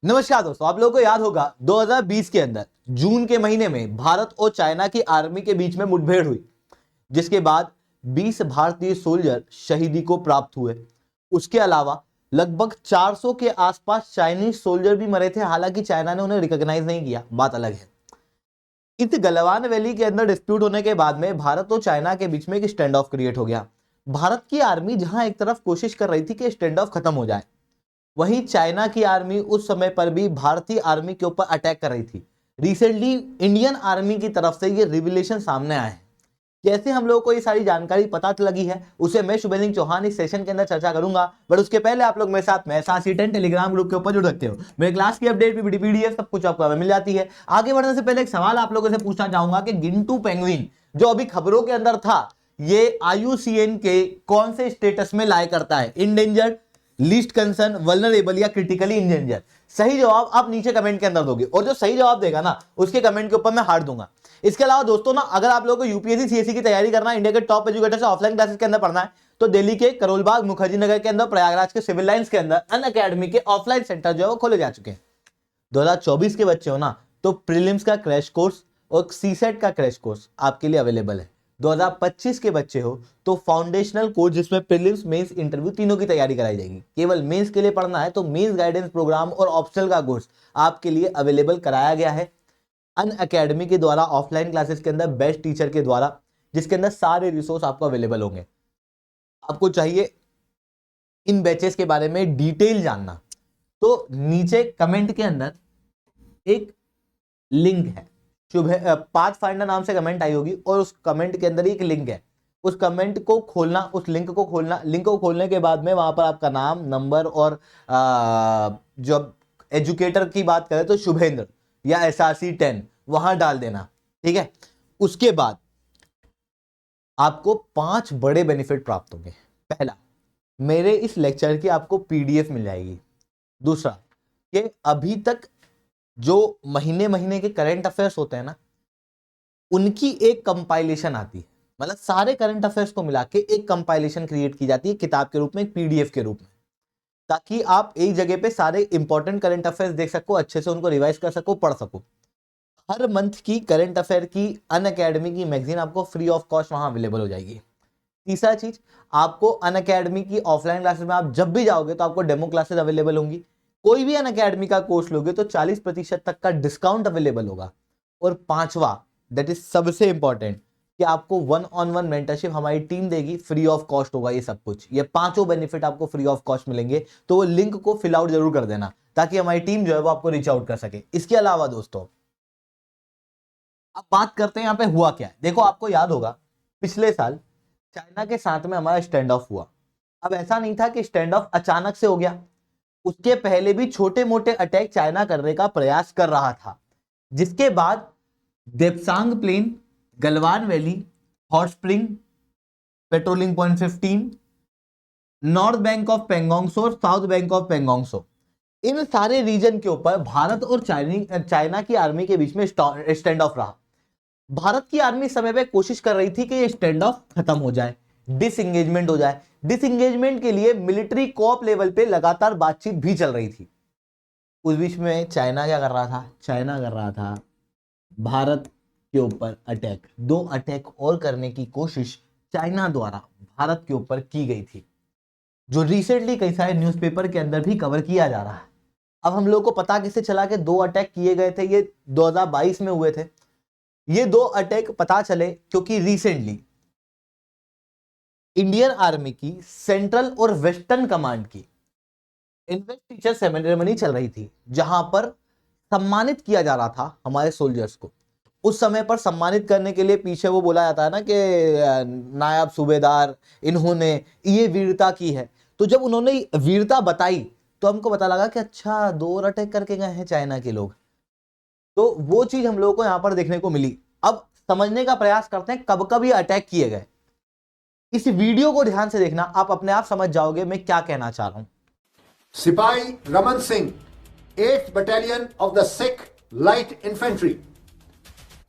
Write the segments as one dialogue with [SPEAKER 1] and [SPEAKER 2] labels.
[SPEAKER 1] नमस्कार दोस्तों, आप लोगों को याद होगा 2020 के अंदर जून के महीने में भारत और चाइना की आर्मी के बीच में मुठभेड़ हुई, जिसके बाद 20 भारतीय सोल्जर शहीदी को प्राप्त हुए। उसके अलावा लगभग 400 के आसपास चाइनीज सोल्जर भी मरे थे। हालांकि चाइना ने उन्हें रिकॉग्नाइज नहीं किया, बात अलग है। इस गलवान वैली के अंदर डिस्प्यूट होने के बाद में भारत और चाइना के बीच में एक स्टैंड ऑफ क्रिएट हो गया। भारत की आर्मी जहां एक तरफ कोशिश कर रही थी कि स्टैंड ऑफ खत्म हो जाए, वहीं चाइना की आर्मी उस समय पर भी भारतीय आर्मी के ऊपर अटैक कर रही थी। रिसेंटली इंडियन आर्मी की तरफ से ये रिविलेशन सामने आए हैं। कैसे हम लोगों को ये सारी जानकारी पता लगी है, उसे मैं शुभेंद्र चौहान इस सेशन के अंदर चर्चा करूंगा। बट उसके पहले आप लोग मेरे साथ में सासी10 टेलीग्राम ग्रुप के ऊपर जुड़ सकते हो। मेरे क्लास की अपडेट भी पीडीएफ सब कुछ आपको मिल जाती है। आगे बढ़ने से पहले एक सवाल आप लोगों से पूछना चाहूंगा कि गिंटू पेंगुइन जो अभी खबरों के अंदर था, ये IUCN के कौन से स्टेटस में लाया करता है? इंडेंजर्ड, लीस्ट कंसर्न, वल्नरेबल या क्रिटिकली इंडेंजर? सही जवाब आप नीचे कमेंट के अंदर दोगे, और जो सही जवाब देगा ना उसके कमेंट के ऊपर मैं हार्ट दूंगा। इसके अलावा दोस्तों ना, अगर आप लोगों को यूपीएससी सीएससी की तैयारी करना है, इंडिया के टॉप एजुकेटर से ऑफलाइन क्लासेस के अंदर पढ़ना है, तो दिल्ली के करोलबाग मुखर्जी नगर के अंदर, प्रयागराज के सिविल लाइंस के अंदर अनअकैडमी के ऑफलाइन सेंटर जो है वो खोले जा चुके हैं। 2024 के बच्चे हो ना, तो प्रीलिम्स का क्रैश कोर्स और सीसेट का क्रैश कोर्स आपके लिए अवेलेबल है। 2025 के बच्चे हो तो फाउंडेशनल कोर्स, जिसमें प्रीलिम्स, मेंस, इंटरव्यू तीनों की तैयारी कराई जाएगी। केवल मेंस के लिए पढ़ना है तो मेंस गाइडेंस प्रोग्राम और ऑप्शनल का कोर्स आपके लिए अवेलेबल कराया गया है अनअकैडमी के द्वारा, ऑफलाइन क्लासेस के अंदर बेस्ट टीचर के द्वारा, जिसके अंदर सारे रिसोर्स आपको अवेलेबल होंगे। आपको चाहिए इन बैचेस के बारे में डिटेल जानना, तो नीचे कमेंट के अंदर एक लिंक है, पाथ फाइंडर नाम से कमेंट आई होगी, और उस कमेंट के अंदर एक लिंक है। उस कमेंट को खोलना, उस लिंक को खोलना। लिंक को खोलने के बाद में वहां पर आपका नाम, नंबर और जब एजुकेटर की बात करें तो शुभेंद्र या SRC10 वहां डाल देना, ठीक है। उसके बाद आपको 5 बड़े बेनिफिट प्राप्त होंगे। पहला, मेरे इस लेक्चर की आपको PDF मिल जाएगी। दूसरा, कि अभी तक जो महीने महीने के करंट अफेयर्स होते हैं ना, उनकी एक कंपाइलेशन आती है। मतलब सारे करंट अफेयर्स को मिला के एक कंपाइलेशन क्रिएट की जाती है किताब के रूप में, एक PDF के रूप में, ताकि आप एक जगह पे सारे इंपॉर्टेंट करंट अफेयर्स देख सको, अच्छे से उनको रिवाइज कर सको, पढ़ सको। हर मंथ की करंट अफेयर की अनअकैडमी की मैगजीन आपको फ्री ऑफ कॉस्ट वहां अवेलेबल हो जाएगी। तीसरा चीज, आपको अनअकैडमी की ऑफलाइन क्लासेस में आप जब भी जाओगे तो आपको डेमो क्लासेस अवेलेबल होंगी। कोई भी अनअकैडमी का कोर्स लोगे तो 40% तक का डिस्काउंट अवेलेबल होगा। और पांचवा, दैट इज सबसे इंपॉर्टेंट, कि आपको 1-on-1 मेंटरशिप हमारी टीम देगी, फ्री ऑफ कॉस्ट होगा ये सब कुछ। ये 5 बेनिफिट आपको फ्री ऑफ कॉस्ट मिलेंगे, तो वो लिंक को फिल आउट जरूर कर देना, ताकि हमारी टीम जो है वो आपको रीच आउट कर सके। इसके अलावा दोस्तों, अब बात करते हैं यहाँ पे हुआ क्या है। देखो, आपको याद होगा पिछले साल चाइना के साथ में हमारा स्टैंड ऑफ हुआ। अब ऐसा नहीं था कि स्टैंड ऑफ अचानक से हो गया, उसके पहले भी छोटे मोटे अटैक चाइना करने का प्रयास कर रहा था, जिसके बाद Depsang plain, Galwan valley, hot spring, patrolling point 15, north bank of Pangong Tso और south bank of Pangong Tso, इन सारे रीजन के ऊपर भारत और चाइना की आर्मी के बीच में स्टैंड ऑफ रहा। भारत की आर्मी समय पे कोशिश कर रही थी कि ये स्टैंड ऑफ खत्म हो जाए, डिसएंगेजमेंट हो जाए। डिसएंगेजमेंट के लिए मिलिट्री कोऑप लेवल पे लगातार बातचीत भी चल रही थी। उस बीच में चाइना क्या कर रहा था? चाइना कर रहा था भारत के ऊपर अटैक। 2 अटैक और करने की कोशिश चाइना द्वारा भारत के ऊपर की गई थी, जो रिसेंटली कई सारे न्यूज़पेपर के अंदर भी कवर किया जा रहा है। अब हम लोग को पता किससे चला कि 2 अटैक किए गए थे, ये 2022 में हुए थे। ये 2 अटैक पता चले क्योंकि रिसेंटली इंडियन आर्मी की सेंट्रल और वेस्टर्न कमांड की इन्वेस्टिचर सेरेमनी चल रही थी, जहां पर सम्मानित किया जा रहा था हमारे सोल्जर्स को। उस समय पर सम्मानित करने के लिए पीछे वो बोला जाता है ना कि नायब सूबेदार, इन्होंने ये वीरता की है। तो जब उन्होंने वीरता बताई तो हमको पता लगा कि अच्छा 2 और अटैक करके गए हैं चाइना के लोग। तो वो चीज हम लोगों को यहां पर देखने को मिली। अब समझने का प्रयास करते हैं कब कब ये अटैक किए गए। इस वीडियो को ध्यान से देखना, आप अपने आप समझ जाओगे मैं क्या कहना चाह रहा हूं।
[SPEAKER 2] सिपाही Raman Singh, 8th battalion of the Sikh light infantry,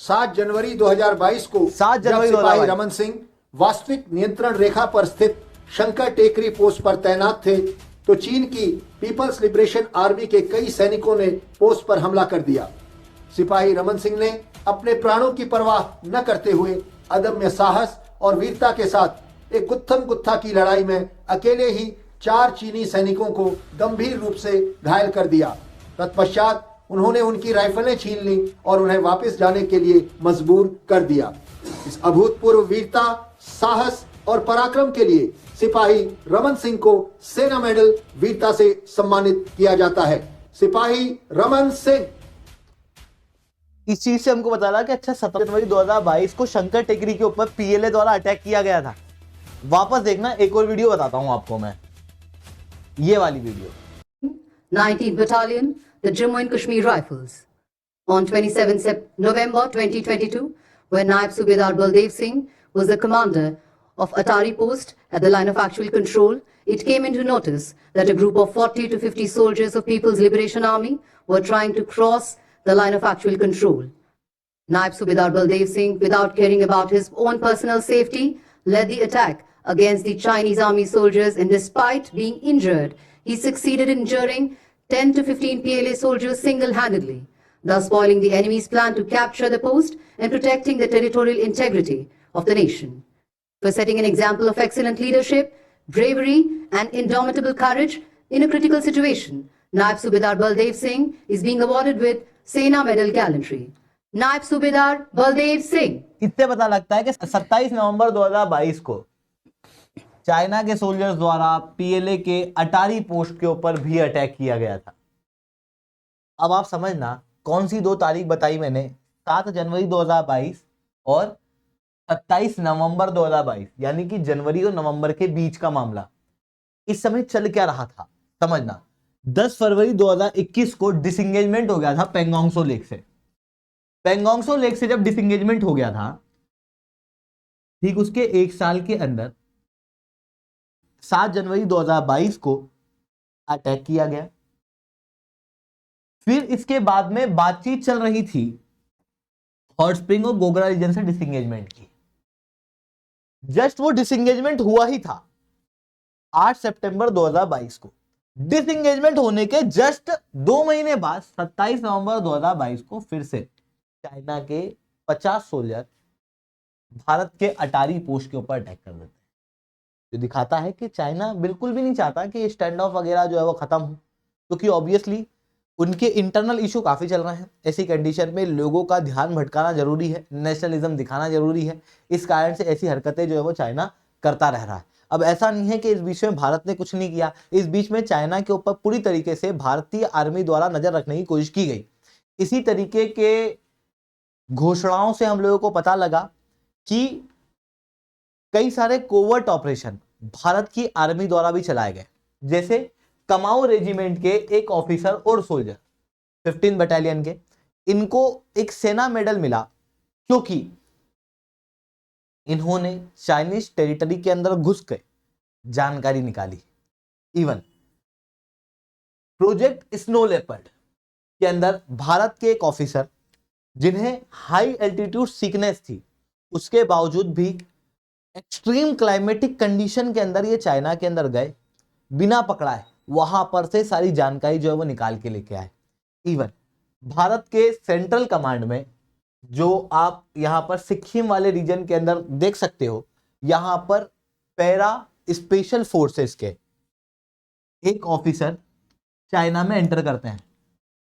[SPEAKER 2] 7 जनवरी 2022 को
[SPEAKER 1] 7 जनवरी
[SPEAKER 2] जब सिपाही
[SPEAKER 1] 2022
[SPEAKER 2] रमन सिंह वास्तविक नियंत्रण रेखा पर स्थित शंकर टेकरी पोस्ट पर तैनात थे, तो चीन की पीपल्स लिबरेशन आर्मी के कई सैनिकों ने पोस्ट पर हमला कर दिया। सिपाही रमन सिंह ने अपने प्राणों की परवाह न करते हुए अदम्य साहस और वीरता के साथ एक गुत्थम गुत्था की लड़ाई में अकेले ही 4 चीनी सैनिकों को गंभीर रूप से घायल कर दिया। तत्पश्चात उन्होंने उनकी राइफलें छीन ली और उन्हें वापस जाने के लिए मजबूर कर दिया। इस अभूतपूर्व वीरता, साहस और पराक्रम के लिए सिपाही रमन सिंह को सेना मेडल वीरता से सम्मानित किया जाता है। सिपाही रमन सिंह।
[SPEAKER 1] इस चीज से हमको बता रहा कि अच्छा 17 जनवरी 2022 को शंकर टेकरी के ऊपर पीएलए द्वारा अटैक किया गया था। वापस देखना, एक और वीडियो बताता हूं आपको मैं, ये वाली video.
[SPEAKER 3] 19th Battalion, the Jammu and Kashmir Rifles. On 27 November 2022, when Naib Subedar Baldev Singh was the commander of Atari Post at the line of actual control, it came into notice that a group of 40 to 50 soldiers of People's Liberation Army were trying to cross the line of actual control. Naib Subedar Baldev Singh, without caring about his own personal safety, led the attack against the Chinese army soldiers, and despite being injured, he succeeded in injuring 10 to 15 PLA soldiers single-handedly, thus spoiling the enemy's plan to capture the post and protecting the territorial integrity of the nation. For setting an example of excellent leadership, bravery and indomitable courage in a critical situation, Naib Subedar Baldev Singh is being awarded with Sena Medal Gallantry. नायब सूबेदार बलदेव सिंह।
[SPEAKER 1] इससे पता लगता है कि 27 नवंबर 2022 को China के soldiers द्वारा पीएलए के अटारी पोस्ट के ऊपर भी अटैक किया गया था। अब आप समझना कौन सी 2 तारीख बताई मैंने, 7 जनवरी 2022 और 27 नवंबर 2022, यानी कि जनवरी और नवंबर के बीच का मामला। इस समय चल क्या रहा था समझना। 10 फरवरी 2021 को डिसंगेजमेंट हो गया था पेंगोंग सो लेक से। पेंगोंग सो लेक से जब डिसंगेजमेंट हो गया था, ठीक उसके 1 साल के अंदर 7 जनवरी 2022 को अटैक किया गया। फिर इसके बाद में बातचीत चल रही थी हॉट स्प्रिंग और गोगरा रीजन से डिसंगेजमेंट की। जस्ट वो डिसंगेजमेंट हुआ ही था 8 सितंबर 2022 को। डिसंगेजमेंट होने के जस्ट 2 महीने बाद 27 नवंबर 2022 को फिर से चाइना के 50 सोल्जर भारत के अटारी पोस्ट के ऊपर अटैक कर देते हैं, जो दिखाता है कि चाइना बिल्कुल भी नहीं चाहता कि स्टैंड ऑफ वगैरह जो है वो खत्म हो, क्योंकि ऑब्वियसली उनके इंटरनल इशू काफी चल रहे हैं। ऐसी कंडीशन में लोगों का ध्यान भटकाना जरूरी है, नेशनलिज्म दिखाना जरूरी है। इस कारण से ऐसी हरकतें जो है वो चाइना करता रह रहा है। अब ऐसा नहीं है कि इस बीच में भारत ने कुछ नहीं किया, इस बीच में चाइना के ऊपर पूरी तरीके से भारतीय आर्मी द्वारा नजर रखने की कोशिश की गई। इसी तरीके के घोषणाओं से हम लोगों को पता लगा कि कई सारे कोवर्ट ऑपरेशन भारत की आर्मी द्वारा भी चलाए गए, जैसे कमाऊ रेजिमेंट के एक ऑफिसर और सोल्जर 15 बटालियन के, इनको एक सेना मेडल मिला क्योंकि इन्होंने चाइनीज टेरिटरी के अंदर घुस के जानकारी निकाली। इवन प्रोजेक्ट स्नो लेपर्ड के अंदर भारत के एक ऑफिसर जिन्हें हाई एल्टीट्यूड सिकनेस थी, उसके बावजूद भी एक्सट्रीम क्लाइमेटिक कंडीशन के अंदर ये चाइना के अंदर गए, बिना पकड़ाए वहां पर से सारी जानकारी जो है वो निकाल के लेके आए। इवन भारत के सेंट्रल कमांड में, जो आप यहां पर सिक्किम वाले रीजन के अंदर देख सकते हो, यहां पर पैरा स्पेशल फोर्सेस के एक ऑफिसर चाइना में एंटर करते हैं।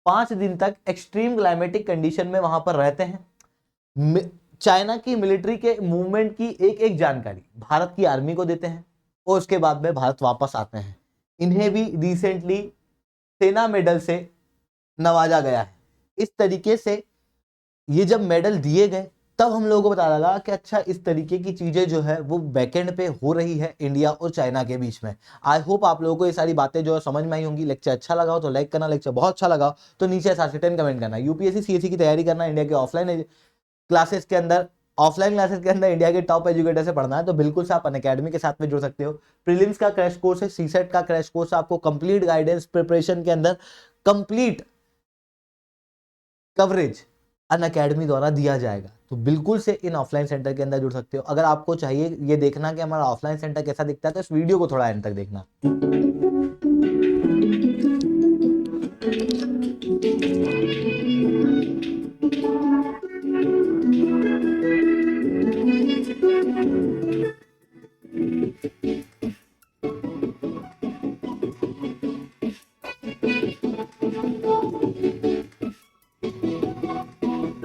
[SPEAKER 1] 5 दिन तक एक्सट्रीम क्लाइमेटिक कंडीशन में वहां पर रहते हैं। चाइना की मिलिट्री के मूवमेंट की एक जानकारी भारत की आर्मी को देते हैं और उसके बाद में भारत वापस आते हैं। इन्हें भी रिसेंटली सेना मेडल से नवाजा गया है। इस तरीके से ये जब मेडल दिए गए तब हम लोगों को पता लगा कि अच्छा इस तरीके की चीजें जो है वो बैकएंड पे हो रही है इंडिया और चाइना के बीच में। आई होप आप लोगों को ये सारी बातें जो है समझ में आई होंगी। लेक्चर अच्छा लगा हो तो लाइक करना, लेक्चर बहुत अच्छा लगा हो तो नीचे 7 से 10 कमेंट करना। यूपीएससी सीएससी की तैयारी करना, इंडिया के ऑफलाइन क्लासेस के अंदर इंडिया के टॉप एजुकेटर से पढ़ना है तो बिल्कुल से आप अनअकैडमी के साथ में जुड़ सकते हो। प्रीलिम्स का क्रैश कोर्स है, सीसेट का क्रैश कोर्स आपको कंप्लीट गाइडेंस प्रिपरेशन के अंदर कंप्लीट कवरेज अनअकैडमी द्वारा दिया जाएगा, तो बिल्कुल से इन ऑफलाइन सेंटर के अंदर जुड़ सकते हो। अगर आपको चाहिए ये देखना कि हमारा ऑफलाइन सेंटर कैसा दिखता है तो इस वीडियो को थोड़ा एंड तक देखना।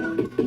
[SPEAKER 2] हैं।